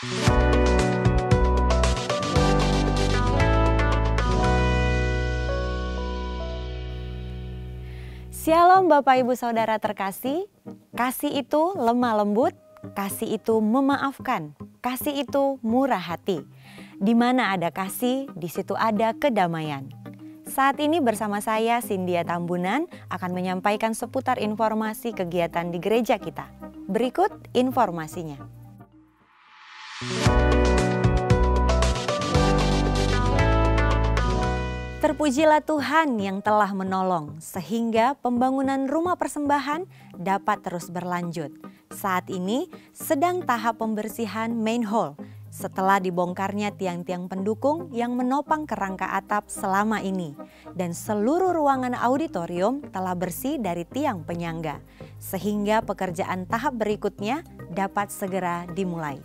Shalom Bapak Ibu Saudara terkasih, kasih itu lemah lembut, kasih itu memaafkan, kasih itu murah hati. Di mana ada kasih, di situ ada kedamaian. Saat ini bersama saya Cynthia Tambunan akan menyampaikan seputar informasi kegiatan di gereja kita. Berikut informasinya. Terpujilah Tuhan yang telah menolong sehingga pembangunan rumah persembahan dapat terus berlanjut. Saat ini sedang tahap pembersihan main hall setelah dibongkarnya tiang-tiang pendukung yang menopang kerangka atap selama ini. Dan seluruh ruangan auditorium telah bersih dari tiang penyangga sehingga pekerjaan tahap berikutnya dapat segera dimulai.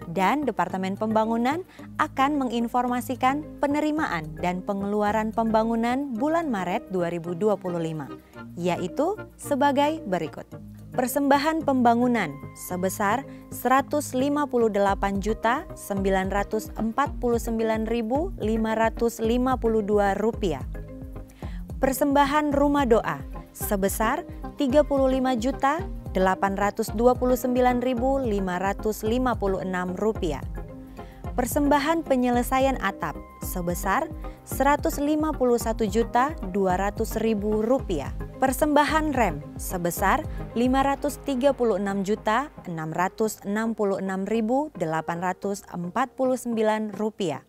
Dan Departemen Pembangunan akan menginformasikan penerimaan dan pengeluaran pembangunan bulan Maret 2025, yaitu sebagai berikut. Persembahan pembangunan sebesar Rp158.549.552. Persembahan rumah doa sebesar Rp35.829.556. Persembahan penyelesaian atap sebesar Rp151.200.000. Persembahan rem sebesar Rp536.666.849.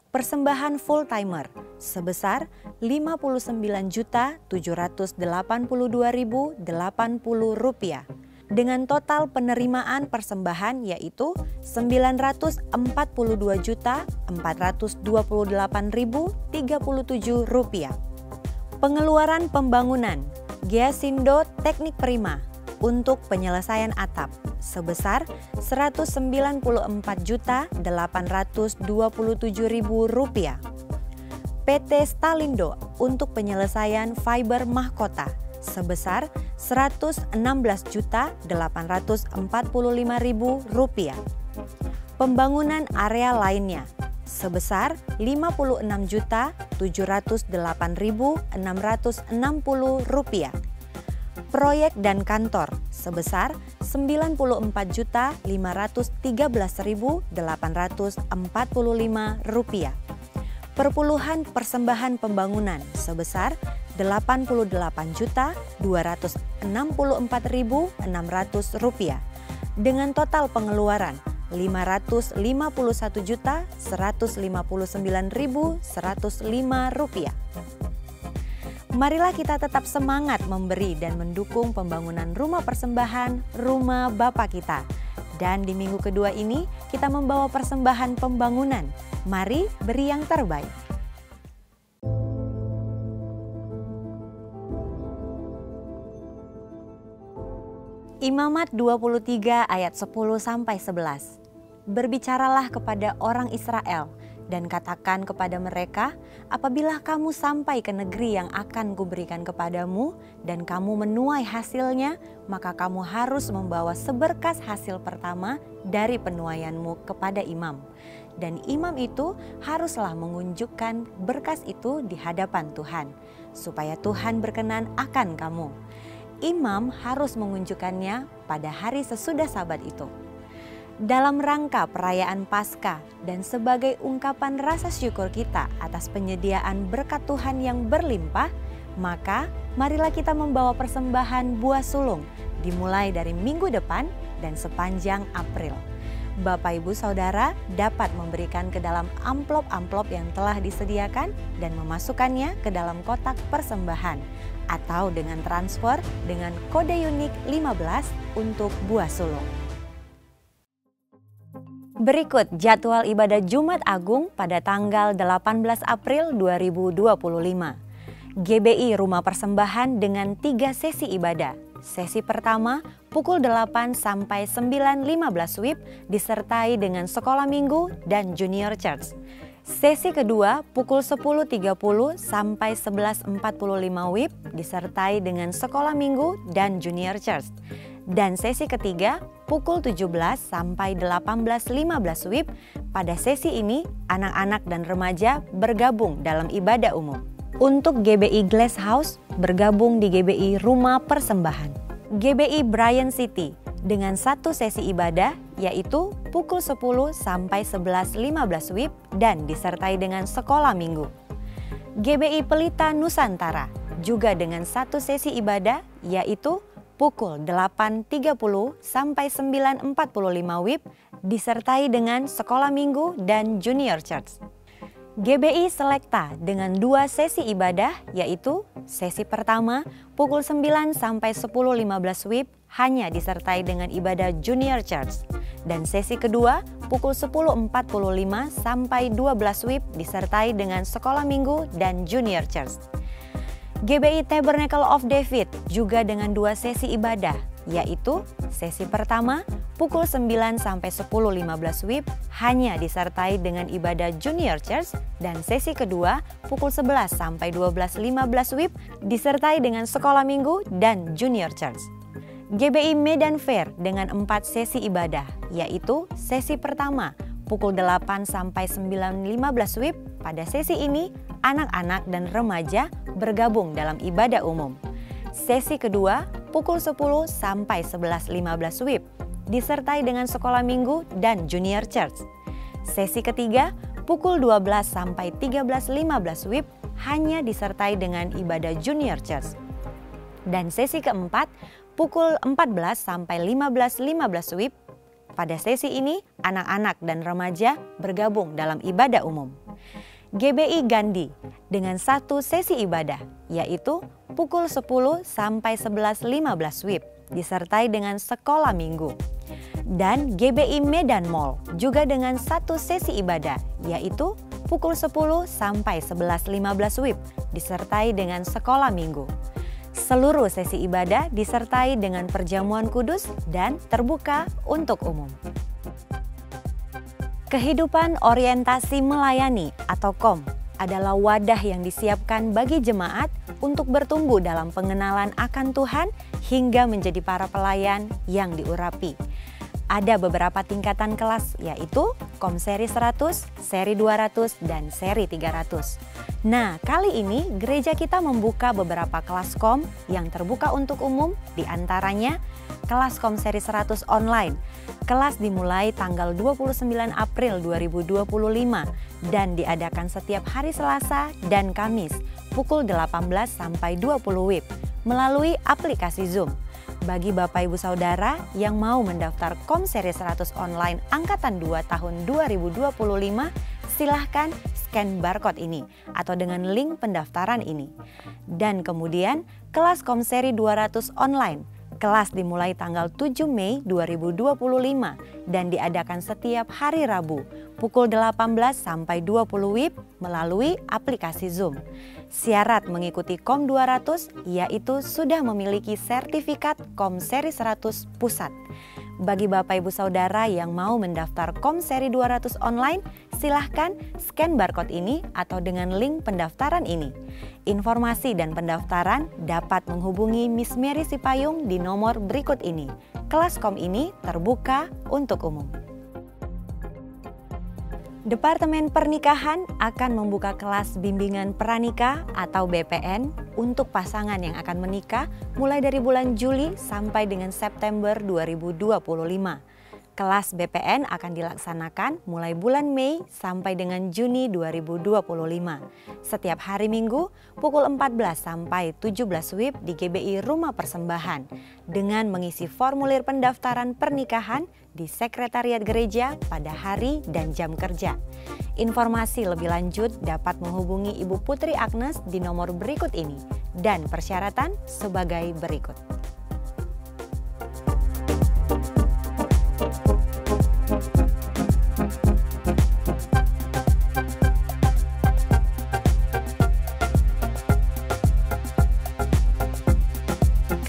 Persembahan full timer sebesar Rp59.782.080 dengan total penerimaan persembahan yaitu Rp942.428.037. Pengeluaran pembangunan Geasindo Teknik Prima untuk penyelesaian atap sebesar Rp194.827.000. PT Stalindo untuk penyelesaian fiber mahkota sebesar Rp116.845.000. Pembangunan area lainnya sebesar Rp57.808.660. Proyek dan kantor sebesar Rp94.813.845. Perpuluhan persembahan pembangunan sebesar Rp88.264.600 dengan total pengeluaran Rp551.159.105. Marilah kita tetap semangat memberi dan mendukung pembangunan rumah persembahan Rumah Bapa Kita. Dan di minggu kedua ini kita membawa persembahan pembangunan. Mari beri yang terbaik. Imamat 23 ayat 10-11. Berbicaralah kepada orang Israel dan katakan kepada mereka, apabila kamu sampai ke negeri yang akan kuberikan kepadamu dan kamu menuai hasilnya, maka kamu harus membawa seberkas hasil pertama dari penuaianmu kepada imam. Dan imam itu haruslah mengunjukkan berkas itu di hadapan Tuhan, supaya Tuhan berkenan akan kamu. Imam harus mengunjukkannya pada hari sesudah Sabat itu. Dalam rangka perayaan Paskah dan sebagai ungkapan rasa syukur kita atas penyediaan berkat Tuhan yang berlimpah, maka marilah kita membawa persembahan buah sulung dimulai dari minggu depan dan sepanjang April. Bapak Ibu Saudara dapat memberikan ke dalam amplop-amplop yang telah disediakan dan memasukkannya ke dalam kotak persembahan atau dengan transfer dengan kode unik 15 untuk buah sulung. Berikut jadwal ibadah Jumat Agung pada tanggal 18 April 2025. GBI Rumah Persembahan dengan 3 sesi ibadah. Sesi pertama pukul 8 sampai 9.15 WIB disertai dengan sekolah minggu dan junior church. Sesi kedua pukul 10.30 sampai 11.45 WIB disertai dengan sekolah minggu dan junior church. Dan sesi ketiga pukul 17 sampai 18.15 WIB. Pada sesi ini, anak-anak dan remaja bergabung dalam ibadah umum. Untuk GBI Glass House bergabung di GBI Rumah Persembahan. GBI Bryan City dengan satu sesi ibadah yaitu pukul 10 sampai 11.15 WIB dan disertai dengan sekolah minggu. GBI Pelita Nusantara juga dengan satu sesi ibadah yaitu pukul 8.30 sampai 9.45 WIB disertai dengan sekolah minggu dan junior church. GBI Selekta dengan dua sesi ibadah yaitu sesi pertama pukul 9 sampai 10.15 WIB hanya disertai dengan ibadah junior church dan sesi kedua pukul 10.45 sampai 12 WIB disertai dengan sekolah minggu dan junior church. GBI Tabernacle of David juga dengan dua sesi ibadah, yaitu sesi pertama pukul 9 sampai 10.15 WIB hanya disertai dengan ibadah junior church dan sesi kedua pukul 11 sampai 12.15 WIB disertai dengan sekolah minggu dan junior church. GBI Medan Fair dengan 4 sesi ibadah, yaitu sesi pertama pukul 8 sampai 9.15 WIB. Pada sesi ini, anak-anak dan remaja bergabung dalam ibadah umum. Sesi kedua pukul 10 sampai 11.15 WIB disertai dengan sekolah minggu dan junior church. Sesi ketiga pukul 12 sampai 13.15 WIB hanya disertai dengan ibadah junior church. Dan sesi keempat pukul 14 sampai 15.15 WIB. Pada sesi ini, anak-anak dan remaja bergabung dalam ibadah umum. GBI Gandhi dengan satu sesi ibadah, yaitu pukul 10 sampai 11.15 WIB, disertai dengan sekolah minggu. Dan GBI Medan Mall juga dengan satu sesi ibadah, yaitu pukul 10 sampai 11.15 WIB, disertai dengan sekolah minggu. Seluruh sesi ibadah disertai dengan perjamuan kudus dan terbuka untuk umum. Kehidupan orientasi melayani atau KOM adalah wadah yang disiapkan bagi jemaat untuk bertumbuh dalam pengenalan akan Tuhan hingga menjadi para pelayan yang diurapi. Ada beberapa tingkatan kelas yaitu KOM seri 100, seri 200, dan seri 300. Nah, kali ini gereja kita membuka beberapa kelas KOM yang terbuka untuk umum, diantaranya kelas KOM seri 100 online. Kelas dimulai tanggal 29 April 2025 dan diadakan setiap hari Selasa dan Kamis pukul 18 sampai 20 WIB melalui aplikasi Zoom. Bagi Bapak Ibu Saudara yang mau mendaftar KOM seri 100 online angkatan 2 tahun 2025, silahkan scan barcode ini atau dengan link pendaftaran ini. Dan kemudian kelas KOM seri 200 online. Kelas dimulai tanggal 7 Mei 2025 dan diadakan setiap hari Rabu pukul 18 sampai 20 WIB melalui aplikasi Zoom. Syarat mengikuti KOM 200 yaitu sudah memiliki sertifikat KOM seri 100 pusat. Bagi Bapak Ibu Saudara yang mau mendaftar KOM seri 200 online, silahkan scan barcode ini atau dengan link pendaftaran ini. Informasi dan pendaftaran dapat menghubungi Miss Mary Sipayung di nomor berikut ini. Kelas KOM ini terbuka untuk umum. Departemen Pernikahan akan membuka kelas bimbingan pranikah atau BPN untuk pasangan yang akan menikah mulai dari bulan Juli sampai dengan September 2025. Kelas BPN akan dilaksanakan mulai bulan Mei sampai dengan Juni 2025. Setiap hari Minggu pukul 14 sampai 17 WIB di GBI Rumah Persembahan dengan mengisi formulir pendaftaran pernikahan di Sekretariat Gereja pada hari dan jam kerja. Informasi lebih lanjut dapat menghubungi Ibu Putri Agnes di nomor berikut ini dan persyaratan sebagai berikut.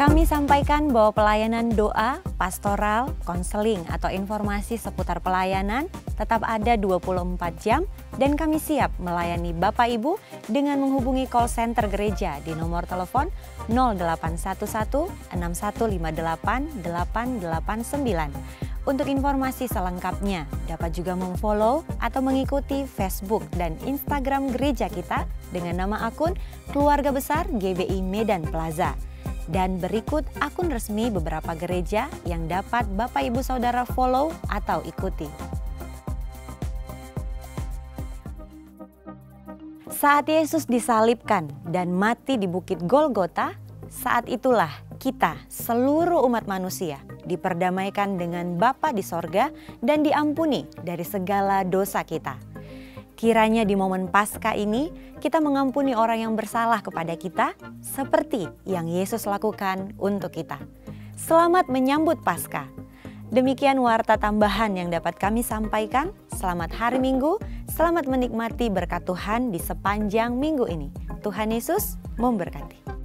Kami sampaikan sampaikan bahwa pelayanan doa, pastoral, konseling atau informasi seputar pelayanan tetap ada 24 jam dan kami siap melayani Bapak Ibu dengan menghubungi call center gereja di nomor telepon 0811 6158 889. Untuk informasi selengkapnya, dapat juga memfollow atau mengikuti Facebook dan Instagram gereja kita dengan nama akun Keluarga Besar GBI Medan Plaza. Dan berikut akun resmi beberapa gereja yang dapat Bapak Ibu Saudara follow atau ikuti. Saat Yesus disalibkan dan mati di Bukit Golgota, saat itulah kita, seluruh umat manusia, diperdamaikan dengan Bapa di sorga dan diampuni dari segala dosa kita. Kiranya di momen Paskah ini, kita mengampuni orang yang bersalah kepada kita, seperti yang Yesus lakukan untuk kita. Selamat menyambut Paskah. Demikian warta tambahan yang dapat kami sampaikan. Selamat hari Minggu, selamat menikmati berkat Tuhan di sepanjang minggu ini. Tuhan Yesus memberkati.